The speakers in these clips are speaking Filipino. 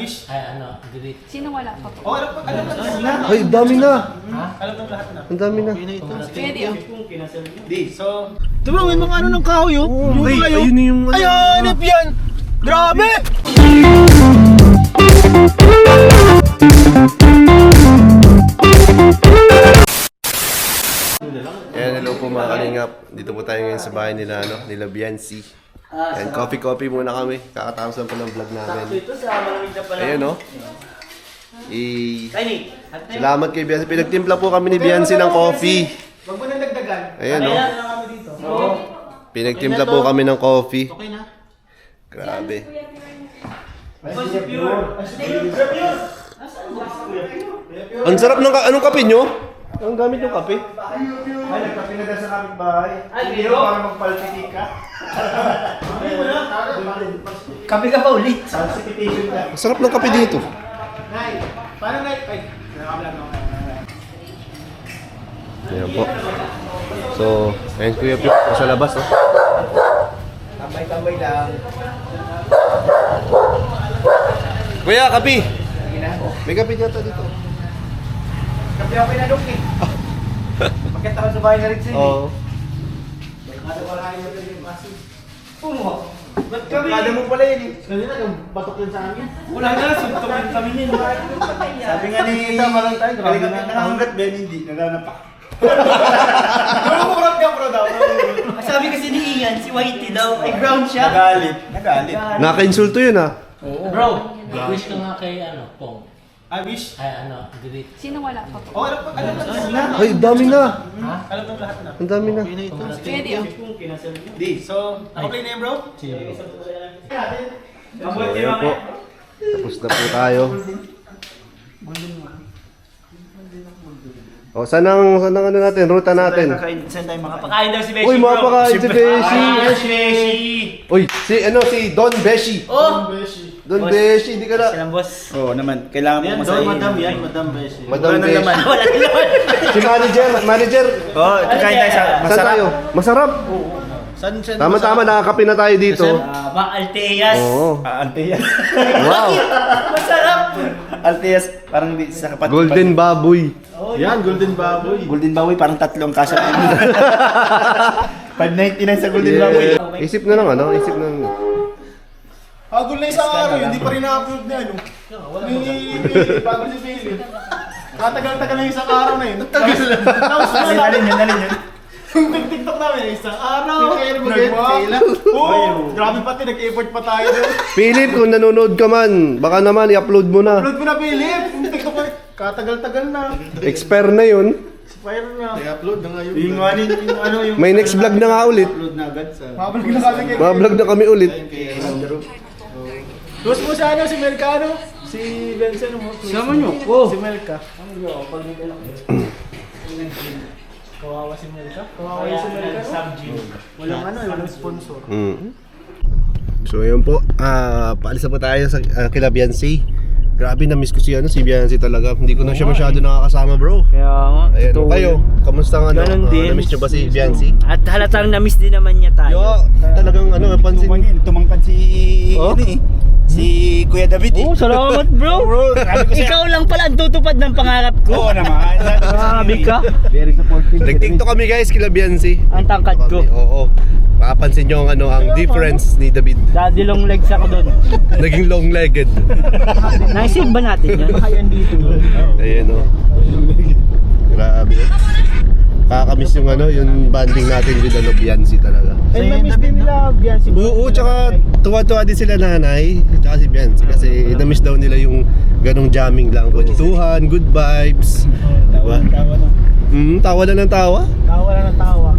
wish. Ay, ano, delete. Sino wala pa po? Oh, alam na. Ay, dami na. Alam na lahat na. Ang dami na. Pwede oh. So, diba may mga ano ng kahoy yun? Yung Ay, kayo. ayun yung ano. Ay, hanip yan! Grabe! Ayan, hello po mga kalingap. Dito po tayo ngayon sa bahay nila, nila Biancy. Ayan, coffee muna kami. Kakatapos lang po ng vlog namin. Ayan, no? Salamat kay Biancy. Pinagtimpla po kami ni Biancy ng coffee. Huwag mo nang dagdagan. Ayan, no? Kaya lang kami dito. Pinagtimpla po kami ng coffee. Okay na. Grabe. Ang sarap ng anong kape nyo? Ang gamit yung kape? Ay, nagpapinagal sa kaming bahay. Ay, hindi para magpalpiti ka. Kape ka pa ulit. Salsification ka. Ang sarap ng kape dito. Nay, paano nay? Ay, nakakablog ako. Ayan po. So, ayun Kuya Pio, sa labas, oh. Tambay-tambay lang. Kuya, kape! May kape dito dito. Kape ako pinadok eh. Magkita ka sa bahay na rin sa'yo. Oo. Kada wala kayo na yung kasi. Puno. Ba't kami? Kada mo pala yun eh. Kanina kang batok yun sa amin. Wala na, suntukin kami yun. Sabi nga ni tama lang tayo. Grabe na. Nakahanggat Ben, hindi. Naganapak. Namumurot ka bro daw. Sabi kasi ni Ian, si Whitey daw, ay brown siya. Nagalit. Nakaka-insulto yun, ha? Bro, wish ka nga kay, ano, Pong. I wish. Ay, ano, delete. Sino wala pa po? Oh, alam na. Ay, dami na. Alam na lahat na. Ang dami na. Pwede oh. So, naka-play na yun bro? Ayan po. Tapos na po tayo. O, saan ang ano natin? Ruta natin. Saan tayo makapag... Pakain daw si Beshi, Uy, bro. mapakain si Beshi. Beshi! Uy, si Don Beshi. Oh! Don Beshi, di ka na. Silang boss. Oo naman, kailangan mo masahin. Madam yan, Madam Beshi. Madam Beshi. Wala naman. Si manager. Oo, ito kain tayo sa Saan masarap. tayo? Masarap. Saan Tama-tama, nakakape na tayo dito. Ba, Alteas. Oo. Alteas. Wow. Masarap. Alteas, parang hindi sa kapat. Golden baboy. Yan, Golden Baboy. Golden Baboy, parang tatlong kasya. 599 sa Golden Baboy. Isip na lang, ano? Isip na lang. Hagol na isang araw yun, hindi pa rin na-upload na ano. Bago si Philip. Katagal-tagal na isang araw na yun. Tagal lang. Tapos na lang. Alin yun. Yung TikTok namin, isang araw. Nagwa. Oo, grabe pati, nag-effort pa tayo doon. Philip, kung nanonood ka man, baka naman i-upload mo na. Upload mo na, Philip. Yung TikTok na, katagal-tagal na. Expire na yun. Expire na. I-upload na nga yun. Yung ano, yung... May next vlog na nga ulit. Upload na agad sa... Mabalag na kami kay... Mga vlog na kami ulit. Tapos mo sa ano, si Melcano? Si Vincent mo. Sama nyo? Oo. Si Melca. Ano yun? Pag may kailang. Kawawa si Melca? Kawawa yung si Melca? Walang ano, walang sponsor. So yun po, paalis na po tayo sa kila Biancy. Grabe, na-miss ko si Biancy talaga. Hindi ko na siya masyado nakakasama, bro. Kaya nga. Ayan, kayo, kamusta nga? Ganun din. Na-miss nyo ba si Biancy? At halatang na-miss din naman niya tayo. Yo, talagang pansin. Tumangkad si... Oh? Si Kuya David eh. Oh, salamat bro. Ikaw lang pala ang tutupad ng pangarap ko. Oo naman. Grabe ka. Very supportive. Nag-TikTok kami guys kila Biancy. Ang tangkad ko. Oo. Mapapansin nyo ang difference ni David. Daddy long legs ako doon. Naging long-legged. Naisave ba natin yan? Ayan o. Grabe. Kakamiss yung yung banding natin with Biancy talaga. Ay, na-miss din nila Biancy. Oo, tsaka tuwa-tuwa din sila nanay, tsaka si Biancy kasi na-miss daw nila yung ganong jamming lang. Kwentuhan, good vibes. Diba? Tawa na. Tawa na ng tawa. Tawa na ng tawa.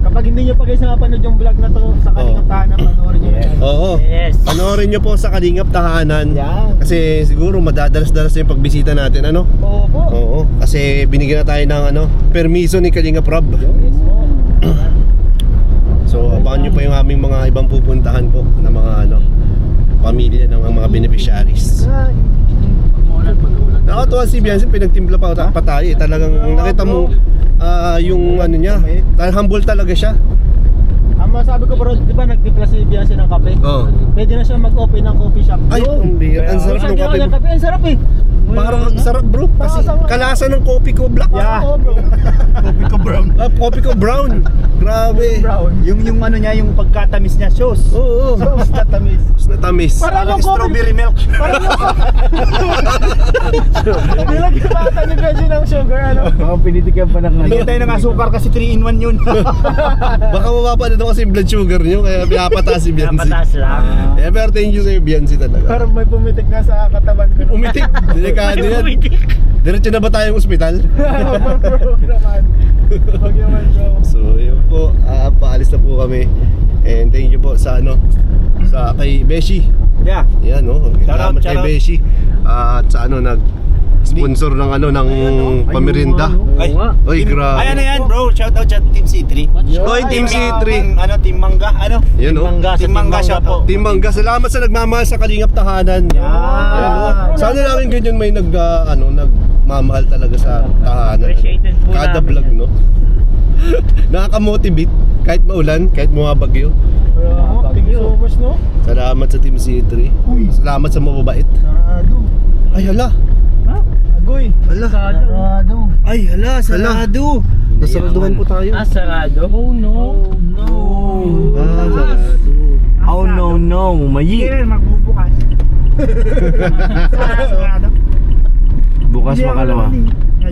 Kapag hindi nyo pa guys nakapanood yung vlog na to sa Kalingap Tahanan, panoorin nyo yan. Oo. Yes. Panoorin nyo po sa Kalingap Tahanan. Yan. Kasi siguro madadalas-dalas yung pagbisita natin, ano? Oo po. Oo. Kasi binigyan na tayo ng permiso ni Kalingap Rob. Yes po. So abangan nyo pa yung aming mga ibang pupuntahan po na mga pamilya ng mga beneficiaries. Nakatuwa si Biancy, pinagtimpla pa tayo eh. Talagang nakita mo yung niya, humble talaga siya. masabi ko bro, di ba nagtimpla si Biansi ng kape? Oo. Pwede na siya mag-open ng coffee shop. Ay, ang sarap ng kape mo. Ang sarap eh. Parang sarap bro. Kasi kalasa ng kopi ko black. Yeah. Oo bro. Coffee ko brown. Kopi ko brown. Grabe. Brown. Yung ano niya, yung pagkatamis niya, shows. Oo. Shows na tamis. Mas natamis. Parang yung Strawberry milk. Parang yung nilagyan pa ata ni Benji ng sugar ano? Baka pinitigan pa ng ano. Tayo ng asukar kasi 3-in-1 yun. Baka mababa na daw kasi yung blood sugar nyo. Kaya pinapataas si Biancy. Napataas lang. Pero thank you sa'yo Biancy talaga. Parang may pumitik na sa katawan ko. Umitik. Delikado yan. Diretso na ba tayong ospital? Bro, naman. Wag naman bro. So yun po, paalis na po kami. And thank you po sa sa kay Beshi. Yeah. Yan salamat kay shout out. Beshi. At sa nag-sponsor ng ng pamirinda. Ay, Oy, grabe. Ay, ano yan bro? Shout out sa Team C3. Oy, Team C3. Team Mangga. Yun Team Mangga shout out. Team Mangga, salamat sa nagmamahal sa Kalingap Tahanan. Yeah. Sana namin ganyan may nagmamahal talaga sa tahanan. Appreciated po Kada namin vlog, yan. no? Nakaka-motivate kahit maulan, kahit bumabagyo. Thank you so much no. Salamat sa Team C3. Salamat sa mababait. Sarado. Ay, hala. Agoy. Hala. Sarado. Ay, hala, sarado. Nasaraduhan po tayo. Sarado? Oh no. Sarado. Oh no, mayi. Magbubukas. Sarado. Bukas makalawa.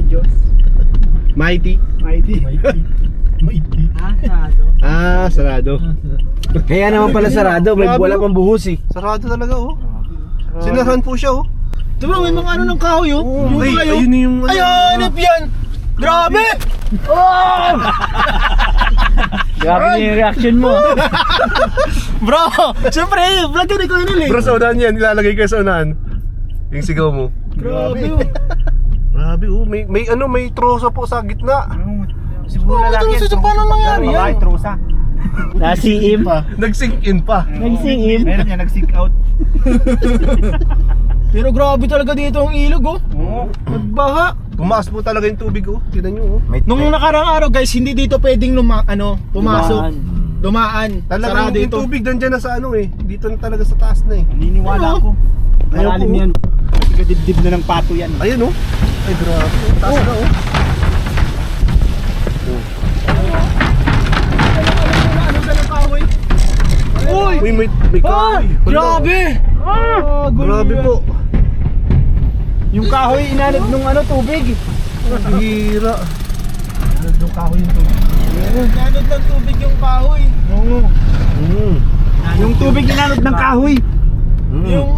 Diyos. Mighty. Mighty. Sarado. Kaya naman pala sarado, may Grabe, wala oh. pang buhos eh. Sarado talaga, Sinarahan po siya, Diba may mga ng kahoy yung Ay, tulay ayun yung Hanip yan! Grabe! Grabe na yung reaction mo. Bro! Siyempre, vlog yun ikaw yun eh. Bro, sa unahan yan. Ilalagay kayo sa unahan. Yung sigaw mo. Grabe Grabe, may trosa po sa gitna. Siguro Oh, lalaki trusa, paano nangyari yan? Babae, trusa. Nasi-im pa. Nag-sink in pa. Nag-sing-im. Meron niya, nag-sink out. Pero grabe talaga dito ang ilog Oo. Nagbaha. Tumaas po talaga yung tubig, Tignan nyo, Nung nakarang araw guys, hindi dito pwedeng pumasok. Dumaan. Talagang Sarado yung ito. tubig nandyan na sa Dito na talaga sa taas na eh. Naniniwala ako. Malalim yan. Kadibdib na ng pato yan. Ayun, Ay, grabe. Taas na, Uy! Uy, may kahoy. Grabe! Grabe po. Yung kahoy inanod nung tubig. Hira. Yung kahoy yung tubig. Nanod ng tubig yung kahoy. Oo. Yung tubig inanod ng kahoy. Yung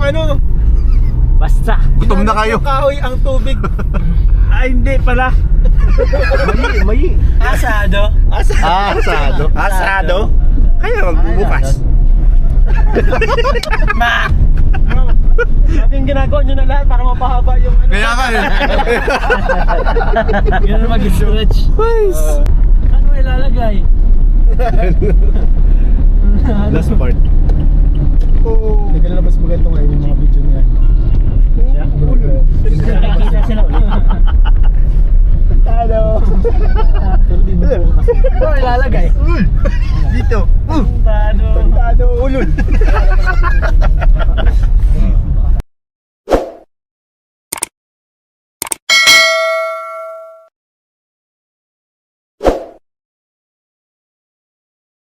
Basta. Gutom na kayo. Yung kahoy ang tubig. Ay, hindi pala. Mayi. Asado. Asado. Asado? Kaya magbubukas. Sabi yung ginagawa nyo na lahat para mapahaba yung Kaya ka eh. Ganun mag-stretch. Ano ilalagay? Last part. Hindi ka nalabas maganda ngayon yung mga video niya. Nakikita sila ulit. Hello! Ano ilalagay? Dito. Tado. Tado ulol.